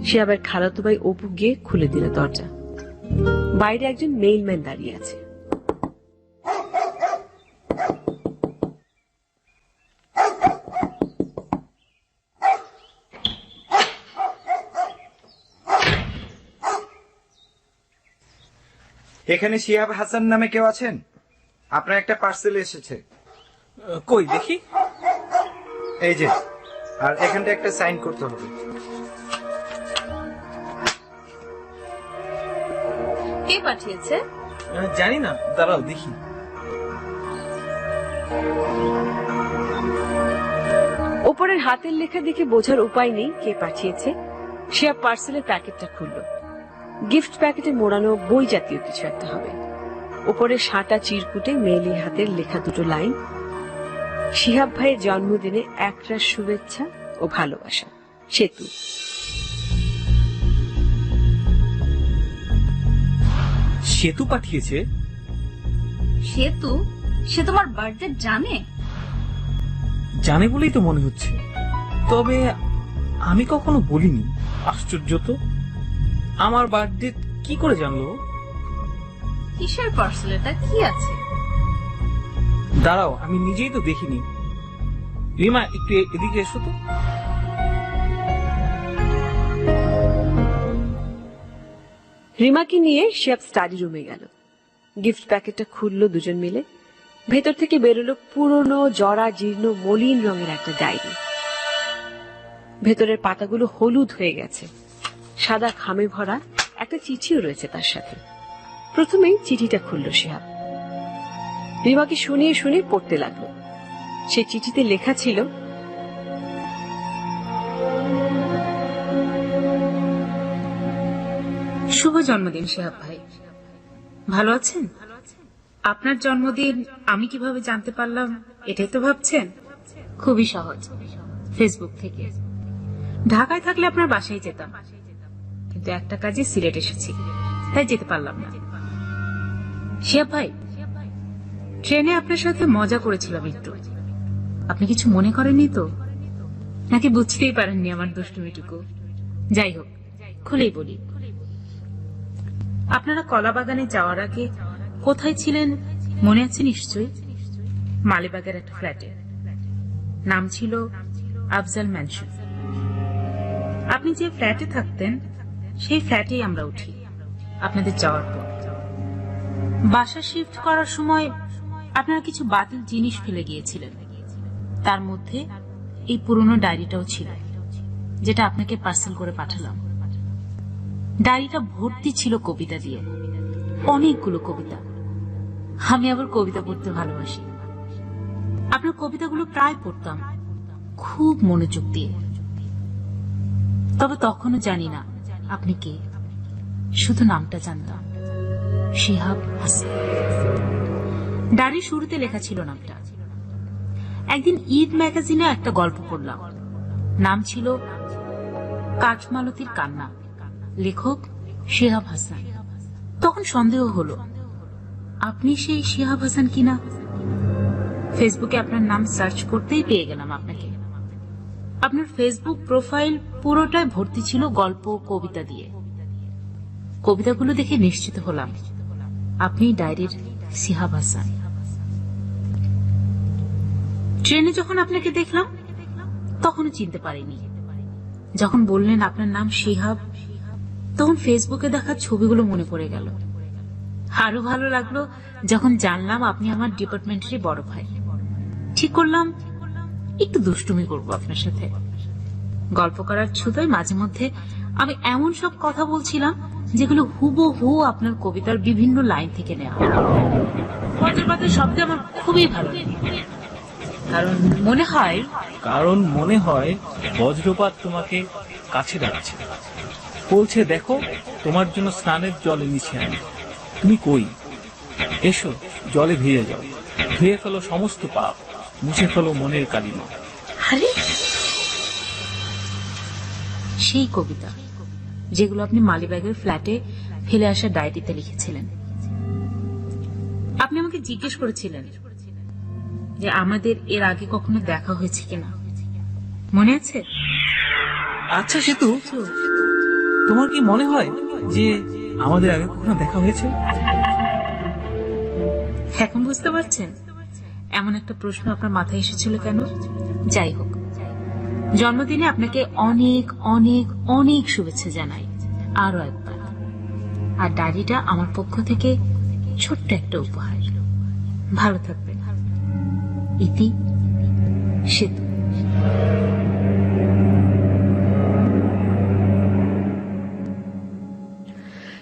শিহাবের খালাতো ভাই অপু গিয়ে খুলে দিল দরজা। বাইরে একজন মেইলম্যান দাঁড়িয়ে আছে। এখানে শিহাব হাসান নামে কেউ আছেন? আপনার একটা পার্সেল এসেছে। কই দেখি। এই যে, আর এখানটা একটা সাইন করতে হবে। কে পাঠিয়েছে? জানি না, দাঁড়াও দেখি। ওপরের হাতের লেখা দেখে বোঝার উপায় নেই কে পাঠিয়েছে। শিহাব পার্সেলের প্যাকেটটা খুললো। গিফট প্যাকেটে মোড়ানো বই জাতীয় কিছু একটা হবে। উপরে সাঁটা চিরকুটে মেয়েলি হাতের লেখা দুটো লাইন, শিহাব ভাইয়ের জন্মদিনে একরাশ শুভেচ্ছা ও ভালোবাসা, সেতু। সেতু পাঠিয়েছে? সেতু? সে তোমার বার্থডে জানে? জানে বলেই তো মনে হচ্ছে, তবে আমি কখনো বলিনি। আশ্চর্য তো, আমার বার্থডে কি করে জানলো? কিসের পার্সেল এটা? কি আছে? দাঁড়াও, আমি নিজেই তো দেখিনি। রিমা, একটু এদিকে এসো তো। রিমাকে নিয়ে শিহাব স্টাডি রুমে গেল। গিফট প্যাকেটটা খুললো দুজন মিলে। ভেতর থেকে বেরোলো পুরনো জরা জীর্ণ মলিন রঙের একটা ডায়েরি। ভেতরের পাতাগুলো হলুদ হয়ে গেছে, সাদা খামে ভরা একটা চিঠিও রয়েছে তার সাথে। প্রথমেই চিঠিটা খুললো শিহাব। রিমাকে শুনিয়ে শুনিয়ে পড়তে লাগলো। সেই চিঠিতে লেখা ছিল, শুভ জন্মদিন শিহাব ভাই, ভালো আছেন? আপনার জন্মদিন আমি কিভাবে জানতে পারলাম এটাই তো ভাবছেন? খুবই সহজ, ফেসবুক থেকে। ঢাকায় থাকলে আপনার বাসায় যেতাম, কিন্তু একটা কাজে সিলেট এসেছি, তাই যেতে পারলাম না। শিহাব ভাই, ট্রেনে আপনার সাথে মজা করেছিলাম একটু, আপনি কিছু মনে করেননি তো? নাকি বুঝতেই পারেননি আমার দুষ্টুমিটুকু? যাই হোক, খুলেই বলি। আপনারা কলাবাগানে যাওয়ার আগে কোথায় ছিলেন মনে আছে নিশ্চয়ই? মালিবাগের একটা ফ্ল্যাটে, নাম ছিল আফজাল ম্যানশন। আপনি যে ফ্ল্যাটে থাকতেন সেই ফ্ল্যাটেই আমরা উঠি আপনাদের যাওয়ার পর। বাসা শিফট করার সময় আপনারা কিছু বাতিল জিনিস ফেলে গিয়েছিলেন, তার মধ্যে এই পুরনো ডায়েরিটাও ছিল, যেটা আপনাকে পার্সেল করে পাঠালাম। ডায়েরিটা ভর্তি ছিল কবিতা দিয়ে, অনেকগুলো কবিতা। আমি আবার কবিতা পড়তে ভালোবাসি। আপনার কবিতাগুলো প্রায় পড়তাম খুব মনোযোগ দিয়ে। তবে তখনও জানি না আপনি কে, শুধু নামটা জানতাম, শিহাব হাসান। ডায়েরির শুরুতে লেখা ছিল নামটা। একদিন ঈদ ম্যাগাজিনে একটা গল্প পড়লাম, নাম ছিল কাঠমালতির কান্না, লেখক শিহাব হাসান। তখন সন্দেহ হলো আপনি সেই শিহাব হাসান কিনা। ফেসবুকে আপনার নাম সার্চ করতেই পেয়ে গেলাম আপনাকে। আপনার ফেসবুক প্রোফাইল পুরোটাই ভর্তি ছিল গল্প কবিতা দিয়ে। কবিতাগুলো দেখে নিশ্চিত হলাম আপনি ডায়েরির শিহাব হাসান। ট্রেনে যখন আপনাকে দেখলাম তখনও চিনতে পারিনি। যখন বললেন আপনার নাম শিহাব, তখন ফেসবুকে দেখা ছবিগুলো মনে পড়ে গেল। আরো ভালো লাগলো যখন জানলাম আপনি আমার ডিপার্টমেন্টেরই বড় ভাই। ঠিক করলাম একটু দুষ্টুমি করবো আপনার সাথে। গল্প করার ছুতোয় মাঝে মধ্যে আমি এমন সব কথা বলছিলাম যেগুলো হুবহু আপনার কবিতার বিভিন্ন লাইন থেকে নেওয়া। বজ্রপাতের শব্দ আমার খুবই ভালো লাগে, কারণ মনে হয় বজ্রপাত তোমাকে কাছে ডাকছে, বলছে দেখো তোমার জন্য স্নানের জল এনেছি আমি, তুমি কই, এসো জলে ভিজে যাও, ধুয়ে ফেলো সমস্ত পাপ, মুছে ফেলো মনের কালিমা। আরে সেই কবিতা যেগুলো আপনি মালিবাগের ফ্ল্যাটে ফেলে আসা ডায়েরিতে লিখেছিলেন। আপনি আমাকে জিজ্ঞেস করেছিলেন যে আমাদের এর আগে কখনো দেখা হয়েছে কিনা, মনে আছে? আচ্ছা সেতু, তোমার কি মনে হয় যে আমাদের আগে কখনো দেখা হয়েছে? এখন বুঝতে পারছেন এমন একটা প্রশ্ন আপনার মাথায় এসেছিল কেন? যাই হোক, জন্মদিনে আপনাকে অনেক অনেক অনেক শুভেচ্ছা জানাই আরো একবার। আর ডায়েরিটা আমার পক্ষ থেকে ছোট্ট একটা উপহার। ভালো থাকবেন। ইতি, সেতু।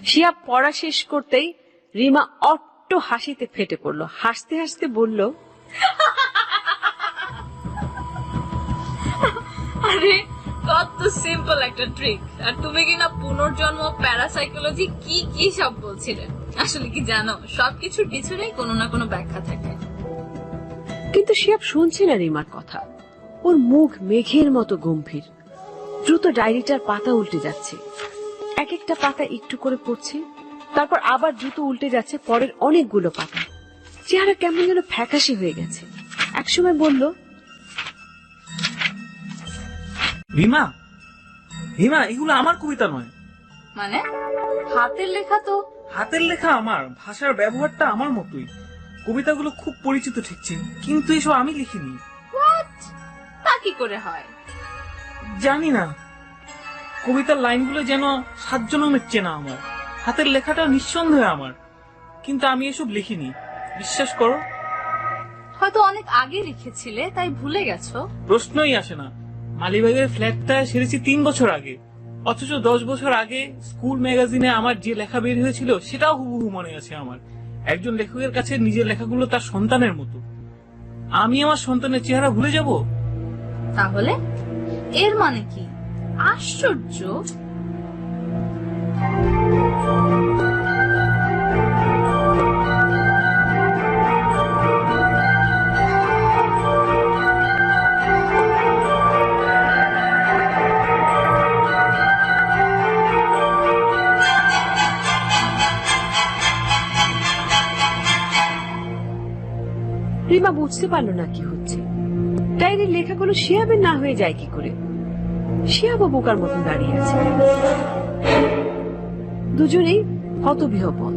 শিয়া পড়া শেষ করতেই রিমা অট্ট হাসিতে ফেটে পড়ল। হাসতে হাসতে বলল, আরে কত সিম্পল একটা ট্রিক, আর তুমি কিনা পুনর্জন্ম, প্যারাসাইকোলজি কি কি সব বলছিলে। আসলে কি জানো, সবকিছুর পিছনেই কোনো না কোনো ব্যাখ্যা থাকে। কিন্তু শিয়াব শুনছে না রিমার কথা। ওর মুখ মেঘের মতো গম্ভীর। দ্রুত ডায়েরিটার পাতা উল্টে যাচ্ছে, এক একটা পাতা একটু করে পড়ছে, তারপর আবার দ্রুত উল্টে যাচ্ছে পরের অনেকগুলো পাতা। চেহারা কেমন যেন ফ্যাকাশে হয়ে গেছে। একসময় বলল, রিমা, রিমা, এগুলো আমার কবিতা নয়। মানে হাতের লেখা তো। হাতের লেখা আমার, ভাষার ব্যবহারটা আমার মতোই, কবিতাগুলো খুব পরিচিত ঠেকছে, কিন্তু এসব আমি লিখিনি। তা কি করে হয়? জানি না, কবিতার লাইনগুলো যেন 7 জনমের চেনা আমার, হাতের লেখাটা নিঃসন্দেহে আমার, কিন্তু আমি এসব লিখিনি, বিশ্বাস করো। হয়তো অনেক আগে লিখেছিলে, তাই ভুলে গেছো। প্রশ্নই আসে না। মালিবাগের ফ্ল্যাটটা সেরেছি 3 বছর আগে, অথচ 10 বছর আগে স্কুল ম্যাগাজিনে আমার যে লেখা বের হয়েছিল সেটাও হুবহু মনে আছে আমার। একজন লেখকের কাছে নিজের লেখাগুলো তার সন্তানের মতো। আমি আমার সন্তানের চেহারা ভুলে যাব? তাহলে এর মানে কি? আশ্চর্য। রিমা বুঝতে পারলো না কি হচ্ছে। ডায়েরির লেখাগুলো শিয়াবের না হয়ে যায় কি করে? শিয়াবও বোকার মতো দাঁড়িয়ে আছে। দুজনেই হতবিহ্বল।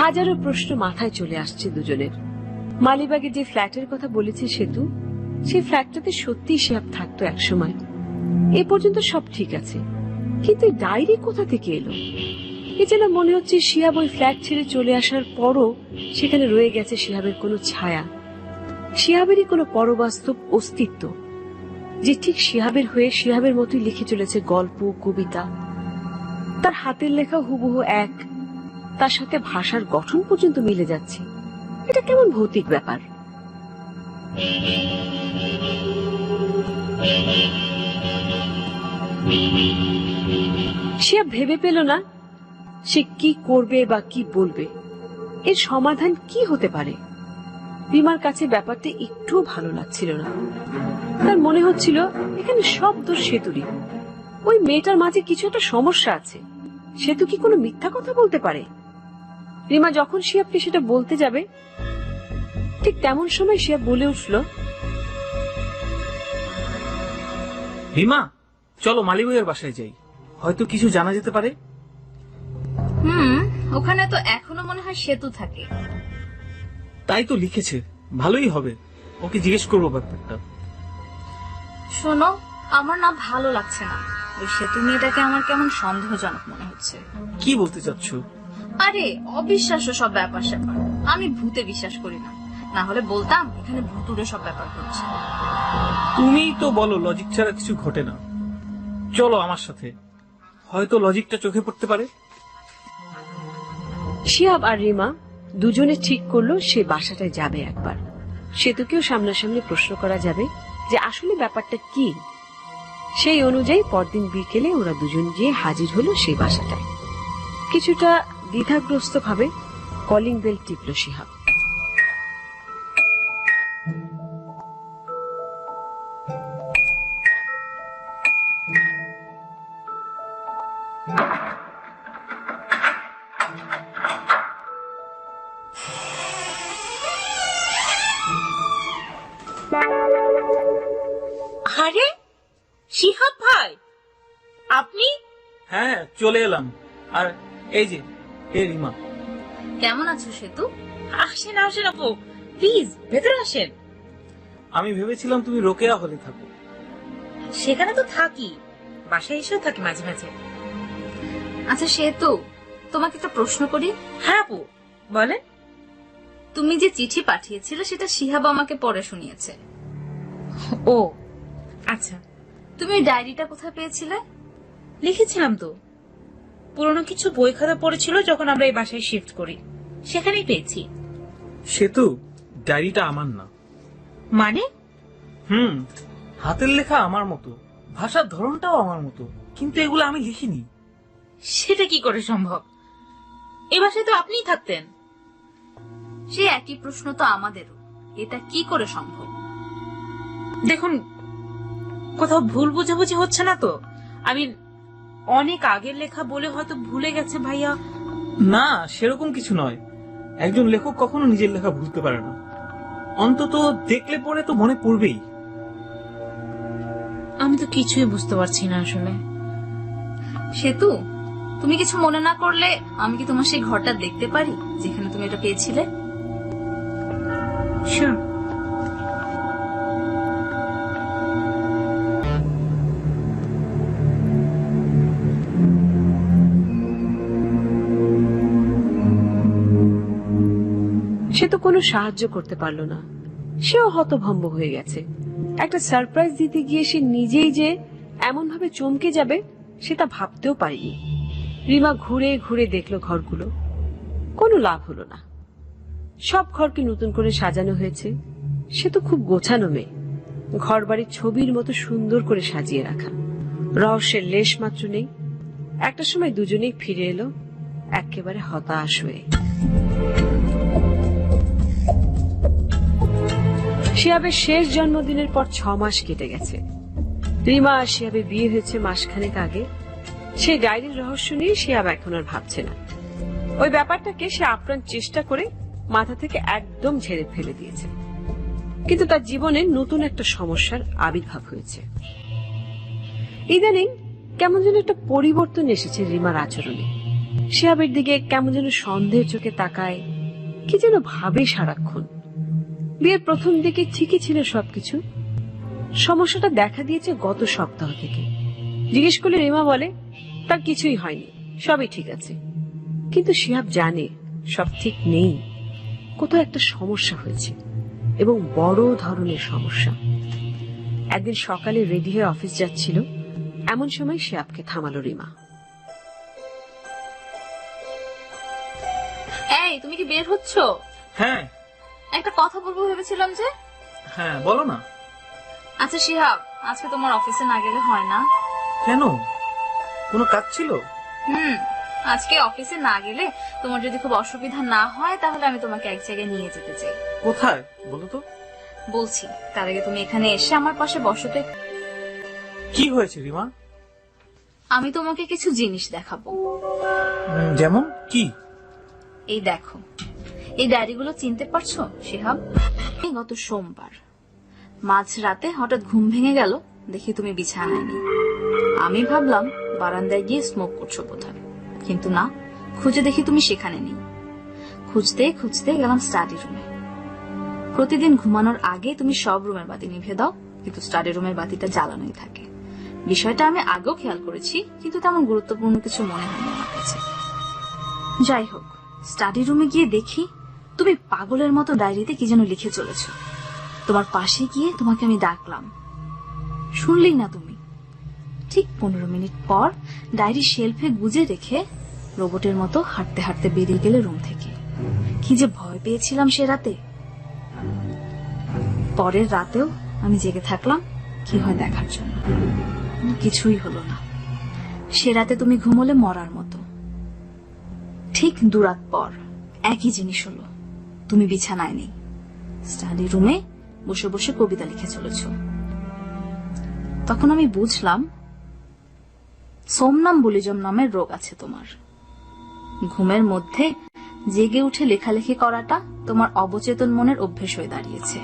হাজারো প্রশ্ন মাথায় চলে আসছে দুজনের। মালিবাগে যে ফ্ল্যাটের কথা বলেছে সেতু, সেই ফ্ল্যাটটাতে সত্যিই শিয়াব থাকতো একসময়। এ পর্যন্ত সব ঠিক আছে, কিন্তু এই ডায়েরি কোথা থেকে এলো? এ যেন মনে হচ্ছে শিহাব ওই ফ্ল্যাট ছেড়ে চলে আসার পরও সেখানে রয়ে গেছে শিহাবের কোনো ছায়া, শিহাবেরই কোনো পরবাস্তব অস্তিত্ব, যে ঠিক শিহাবের হয়ে শিহাবের মতোই লিখে চলেছে গল্প, কবিতা। তার হাতের লেখা হুবহু এক, তার সাথে ভাষার গঠন পর্যন্ত মিলে যাচ্ছে। এটা কেমন ভৌতিক ব্যাপার! শিহাব ভেবে পেল না সে কি করবে বা কি বলবে। এর সমাধান কি হতে পারে? রিমার কাছে ব্যাপারটা একটু ভালো লাগছিল না। তার মনে হচ্ছিল এখানে সব দোষ সেতুরই। ওই মেয়েটার মাঝে কিছু একটা সমস্যা আছে। সেতু কি কোনো মিথ্যা কথা বলতে পারে? রিমা যখন শিয়াবকে সেটা বলতে যাবে, ঠিক তেমন সময় শিয়াব বলে উঠল, রিমা, চলো মালিবাগের বাসায় যাই, হয়তো কিছু জানা যেতে পারে। ওখানে তো এখনো মনে হয় সেতু থাকে। তাই তো লিখেছে, ভালোই হবে, ওকে জিজ্ঞেস করবো ব্যাপারটা। শোনো, আমার না ভালো লাগছে না। ওই সেতু মেয়েটাকে আমার কেমন সন্দেহজনক মনে হচ্ছে। কি বলতে চাচ্ছ? আরে অবিশ্বাস্য সব ব্যাপার স্যাপার। আমি ভূতে বিশ্বাস করি না, না হলে বলতাম এখানে ভুতুড়ে সব ব্যাপার ঘটছে। তুমিই তো বলো লজিক ছাড়া কিছু ঘটে না। চলো আমার সাথে, হয়তো লজিকটা চোখে পড়তে পারে। শিহাব আর রিমা দুজনে ঠিক করলো সে বাসাটায় যাবে একবার। সেতুকেও সামনাসামনি প্রশ্ন করা যাবে যে আসলে ব্যাপারটা কি। সেই অনুযায়ী পরদিন বিকেলে ওরা দুজন গিয়ে হাজির হলো সেই বাসাটায়। কিছুটা দ্বিধাগ্রস্ত ভাবে কলিং বেল টিপল শিহাব। আরে শিহাব ভাই, আপনি? হ্যাঁ, চলে এলাম। আর এই যে রিমা। কেমন আছো সেতু? আসেন আসেন আপু, প্লিজ ভেতরে আসেন। আমি ভেবেছিলাম তুমি রোকেয়া হলে থাকো। সেখানে তো থাকি, বাসায় এসেও থাকি মাঝে মাঝে। আচ্ছা সেতু, তোমাকে একটা প্রশ্ন করি। হ্যাঁ আপু বলেন। তুমি যে চিঠি পাঠিয়েছিলে সেটা শিহাব আমাকে পড়ে শুনিয়েছে। ও আচ্ছা, তুমি ওই ডায়েরিটা কোথায় পেয়েছিলে? লিখেছিলাম তো, পুরনো কিছু বই খাতা পড়েছিল যখন আমরা এই বাসায় শিফট করি, সেখানেই পেয়েছি। সেতু, ডায়েরিটা আমার না। মানে? হাতের লেখা আমার মতো, ভাষার ধরনটাও আমার মতো, কিন্তু এগুলো আমি লিখিনি। সেটা কি করে সম্ভব? এই বাসায় তো আপনিই থাকতেন। সে একই প্রশ্ন তো আমাদেরও, এটা কি করে সম্ভব? দেখুন, কোথাও ভুল বোঝাবুঝি হচ্ছে না তো? আমি অনেক আগের লেখা বলে হয়তো ভুলে গেছে ভাইয়া। না, সেরকম কিছু নয়। একজন লেখক কখনো নিজের লেখা ভুলতে পারে না, অন্তত দেখলে পরে তো মনে পড়বেই। আমি তো কিছুই বুঝতে পারছি না আসলে। সেতু, তুমি কিছু মনে না করলে আমি কি তোমার সেই ঘরটা দেখতে পারি যেখানে তুমি এটা পেয়েছিলে? Sure. সে তো কোনো সাহায্য করতে পারলো না। সেও হতভম্ব হয়ে গেছে। একটা সারপ্রাইজ দিতে গিয়ে সে নিজেই যে এমন ভাবে চমকে যাবে সেটা ভাবতেও পারেনি। রিমা ঘুরে ঘুরে দেখলো ঘরগুলো, কোনো লাভ হলো না। সব ঘরকে নতুন করে সাজানো হয়েছে। সে তো খুব গোছানো মেয়ে, ঘর বাড়ির ছবির মতো সুন্দর করে সাজিয়ে রাখা, রহস্যের লেশ মাত্র নেই। একটা সময় দুজনেই ফিরে এলো একেবারে হতাশ হয়ে। শিহাবের শেষ জন্মদিনের পর 6 মাস কেটে গেছে। রিমা আর শিহাবের বিয়ে হয়েছে মাসখানেক আগে। সেই ডায়েরির রহস্য নিয়ে শিহাব এখন আর ভাবছে না। ওই ব্যাপারটাকে সে আপ্রাণ চেষ্টা করে মাথা থেকে একদম ঝেড়ে ফেলে দিয়েছে। কিন্তু তার জীবনে নতুন একটা সমস্যার আবির্ভাব হয়েছে। ইদানিং কেমন যেন একটা পরিবর্তন এসেছে রিমার আচরণে। শিহাবের দিকে কেমন যেন সন্দেহের চোখে তাকায়, কি যেন ভাবে সারাক্ষণ। বিয়ের প্রথম দিকে ঠিকই ছিল সবকিছু, সমস্যাটা দেখা দিয়েছে গত সপ্তাহ থেকে। জিজ্ঞেস করলে রিমা বলে তার কিছুই হয়নি, সবই ঠিক আছে। কিন্তু শিহাব জানে সব ঠিক নেই, কোথাও একটা সমস্যা হয়েছে এবং বড় ধরনের সমস্যা। একদিন সকালে রেডি হয়ে অফিস যাচ্ছিল, এমন সময় শিহাবকে থামালো রিমা। এই, তুমি কি বের হচ্ছ? হ্যাঁ একটা কথা বলবো ভেবেছিলাম যে। হ্যাঁ, বলো না। আচ্ছা শিহাব, আজকে তোমার অফিসে না গেলে হয় না? কেন, কোনো কাজ ছিল? আজকে অফিসে না গেলে তোমার যদি খুব অসুবিধা না হয় তাহলে আমি তোমাকে এক জায়গায় নিয়ে যেতে চাই। কোথায় বলো তো? বলছি, তার আগে তুমি এখানে এসে আমার পাশে বসো তো। কি হয়েছে রিমা? আমি তোমাকে কিছু জিনিস দেখাবো। যেমন কি? এই দেখো, এই ডায়েরিগুলো চিনতে পারছো শিহাব? গত সোমবার মাঝরাতে হঠাৎ ঘুম ভেঙে গেল, দেখি তুমি বিছানায় নেই। আমি ভাবলাম বারান্দায় গিয়ে স্মোক করছো বোধহয়, কিন্তু না, খুঁজে দেখি তুমি সেখানে নেই। খুঁজতে খুঁজতে গেলাম স্টাডি রুমে। প্রতিদিন ঘুমানোর আগে তুমি সব রুমের বাতি নিভে দাও, কিন্তু স্টাডি রুমের বাতিটা জ্বালানোই থাকে। বিষয়টা আমি আগেও খেয়াল করেছি, কিন্তু তেমন গুরুত্বপূর্ণ কিছু মনে হয়নি আমার কাছে। যাই হোক, স্টাডি রুমে গিয়ে দেখি তুমি পাগলের মতো ডায়েরিতে কি যেন লিখে চলেছ। তোমার পাশে গিয়ে তোমাকে আমি ডাকলাম, শুনলেই না তুমি। ঠিক 15 মিনিট পর ডায়েরি শেলফে গুজে রেখে রোবটের মতো হাঁটতে হাঁটতে বেরিয়ে গেলে রুম থেকে। কি যে ভয় পেয়েছিলাম সে রাতে। পরের রাতেও আমি জেগে থাকলাম কি হয় দেখার জন্য। কিছুই হলো না। সে রাতে তুমি ঘুমোলে মরার মতো। ঠিক 2 রাত পর একই জিনিস হলো। তুমি বিছানায় নেই, স্টাডি রুমে বসে বসে কবিতা লিখে চলেছ। তখন আমি বুঝলাম সোমনাম্বুলিজম নামের রোগ আছে তোমার। ঘুমের মধ্যে জেগে উঠে লেখালেখি করাটা তোমার অবচেতন মনের অভ্যেস হয়ে দাঁড়িয়েছে।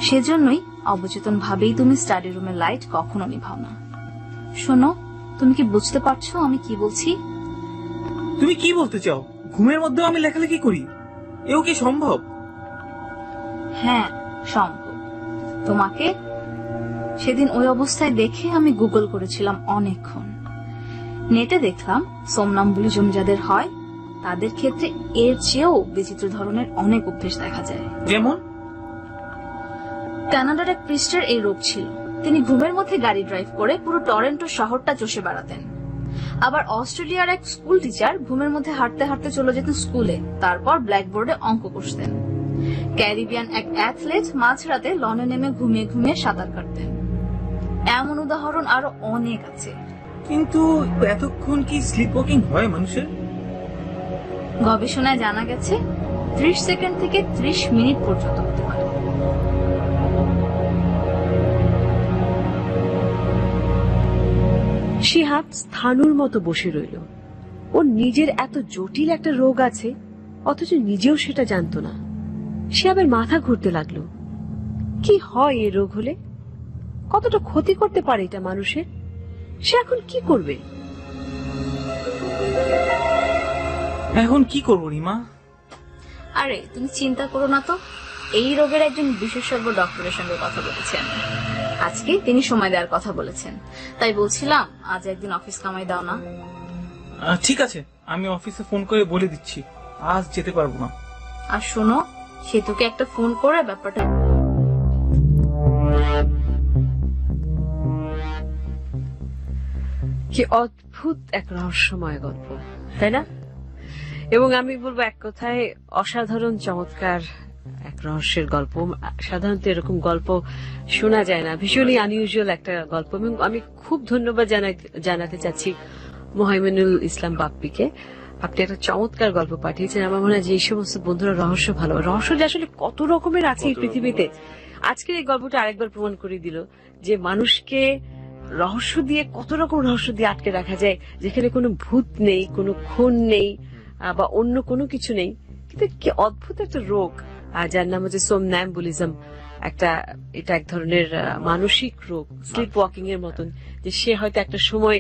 সেজন্যই অবচেতন ভাবেই তুমি স্টাডি রুমের লাইট কখনো নিভাও না। শোনো, তুমি কি বুঝতে পারছো আমি কি বলছি? তুমি কি বলতে চাও? ঘুমের মধ্যেও আমি লেখালেখি করি? এও কি সম্ভব? হ্যাঁ, সম্ভব। তোমাকে সেদিন ওই অবস্থায় দেখে আমি গুগল করেছিলাম অনেকক্ষণ। নেটে দেখলাম সোমনাম্বুলিজম যাদের হয় তাদের ক্ষেত্রে এর চেয়েও বিচিত্র ধরনের অনেক অভ্যেস দেখা যায়। যেমন? কানাডার এক পৃষ্ঠের এই রোগ ছিল। তিনি ঘুমের মধ্যে গাড়ি ড্রাইভ করে পুরো টরন্টো শহরটা চষে বেড়াতেন। আবার অস্ট্রেলিয়ার এক স্কুল টিচার ঘুমের মধ্যে হাঁটতে হাঁটতে চলে যেতেন স্কুলে, তারপর ব্ল্যাকবোর্ডে অঙ্ক কষতেন। ক্যারিবিয়ান এক অ্যাথলেট মাঝরাতে লনে নেমে ঘুমিয়ে ঘুমিয়ে সাঁতার কাটতেন। এমন উদাহরণ আরো অনেক আছে। কিন্তু এতক্ষণ কি স্লিপ ওয়াকিং হয় মানুষের? গবেষণায় জানা গেছে 30 সেকেন্ড থেকে 30 মিনিট পর্যন্ত হতে পারে। শিহাব স্থানুর মতো বসে রইল। ওর নিজের এত জটিল একটা রোগ আছে, অথচ নিজেও সেটা জানতো না। শিহাবের মাথা ঘুরতে লাগলো। কি হয় এই রোগ হলে? কতটা ক্ষতি করতে পারে এটা মানুষের? সে এখন কি করবে? এখন কি করবো রিমা? আরে তুমি চিন্তা করো না তো, এই রোগের একজন বিশেষজ্ঞ ডক্টরের সঙ্গে কথা বলেছেন। আজকে তিনি সময় দেওয়ার কথা বলেছেন। তাই বলছিলাম আজ একদিন অফিস কামাই দাও না। ঠিক আছে, আমি অফিসে ফোন করে বলে দিচ্ছি আজ যেতে পারবো না। আর শোনো, সেতুকে একটা ফোন করে ব্যাপারটা। কি অদ্ভুত এক রহস্যময় গল্প, তাই না? এবং আমি বলবো এক কথায় অসাধারণ চমৎকার এক রহস্যের গল্প। সাধারণত এরকম গল্প শোনা যায় না, ভীষণই আনইউজুয়াল একটা গল্প। এবং আমি খুব ধন্যবাদ জানাতে চাচ্ছি মোহাইমিনুল ইসলাম বাপ্পিকে। আপনি একটা চমৎকার গল্প পাঠিয়েছেন। আমার মনে হয় যে এই সমস্ত বন্ধুরা রহস্য ভালো, রহস্য যে আসলে কত রকমের আছে এই পৃথিবীতে। আজকের এই গল্পটা আরেকবার প্রমাণ করে দিল যে মানুষকে রহস্য দিয়ে, কত রকম রহস্য দিয়ে আটকে রাখা যায়, যেখানে কোনো ভূত নেই, কোনো খুন নেই বা অন্য কোনো কিছু নেই। কিন্তু কি অদ্ভুত একটা রোগ যার নাম হচ্ছে সোমনাম্বুলিজম। এটা এক ধরনের মানসিক রোগ, স্লিপ ওয়াকিং এর মতন। যে সে হয়তো একটা সময়,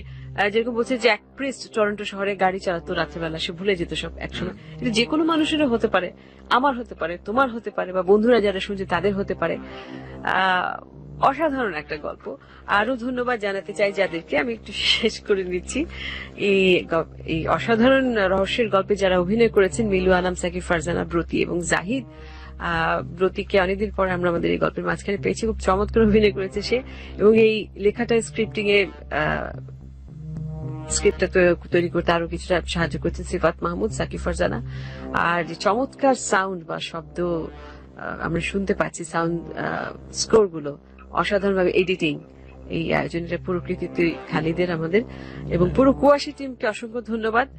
যেরকম বলছে যে এক প্রিস্ট টরন্টো শহরে গাড়ি চালাতো রাত্রেবেলা, সে ভুলে যেত সব একসময়। এটা যে কোনো মানুষেরও হতে পারে, আমার হতে পারে, তোমার হতে পারে, বা বন্ধুরা যারা শুনছে তাদের হতে পারে। অসাধারণ একটা গল্প। আরো ধন্যবাদ জানাতে চাই যাদেরকে, আমি একটু শেষ করে নিচ্ছি। এই অসাধারণ রহস্যের গল্পে যারা অভিনয় করেছেন, মিলু আনাম, সাকিব, ফারজানা, ব্রতি এবং জাহিদ। ব্রতিকে অনেকদিন পর আমরা আমাদের এই গল্পের মাঝখানে পেয়েছি। খুব চমৎকার অভিনয় করেছে সে। এবং এই লেখাটা স্ক্রিপ্টিং এ স্ক্রিপ্টটা তৈরি করতে আরো কিছুটা সাহায্য করছেন সিফাত মাহমুদ, সাকিব, ফারজানা। আর যে চমৎকার সাউন্ড বা শব্দ আমরা শুনতে পাচ্ছি, সাউন্ড স্কোর গুলো অসাধারণভাবে এডিটিং, এই আয়োজনের পুরো কৃতিত্ব খালিদের আমাদের এবং পুরো কুয়াশী টিমকে অসংখ্য ধন্যবাদ।